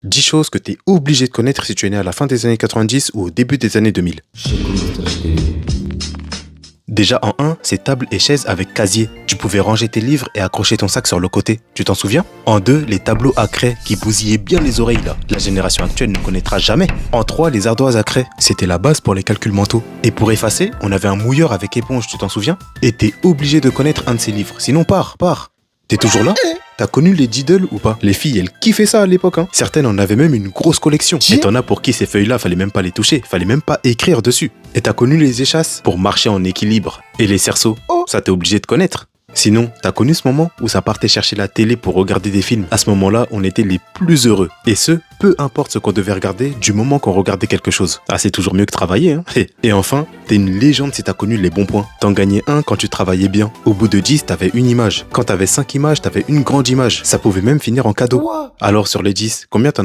10 choses que tu es obligé de connaître si tu es né à la fin des années 90 ou au début des années 2000. Déjà en 1, c'est table et chaise avec casier. Tu pouvais ranger tes livres et accrocher ton sac sur le côté. Tu t'en souviens? En 2, les tableaux à craie qui bousillaient bien les oreilles là. La génération actuelle ne connaîtra jamais. En 3, les ardoises à craie. C'était la base pour les calculs mentaux. Et pour effacer, on avait un mouilleur avec éponge, tu t'en souviens? Et t'es obligé de connaître un de ces livres. Sinon pars. T'es toujours là? T'as connu les Diddle ou pas? Les filles, elles kiffaient ça à l'époque, hein. Certaines en avaient même une grosse collection. Et t'en as pour qui ces feuilles-là, fallait même pas les toucher, fallait même pas écrire dessus. Et t'as connu les échasses pour marcher en équilibre. Et les cerceaux, ça t'es obligé de connaître. Sinon, t'as connu ce moment où ça partait chercher la télé pour regarder des films? À ce moment-là, on était les plus heureux. Et ce, peu importe ce qu'on devait regarder, du moment qu'on regardait quelque chose. Ah, c'est toujours mieux que travailler, hein. Et enfin, t'es une légende si t'as connu les bons points. T'en gagnais un quand tu travaillais bien. Au bout de 10, t'avais une image. Quand t'avais 5 images, t'avais une grande image. Ça pouvait même finir en cadeau. Alors sur les 10, combien t'en as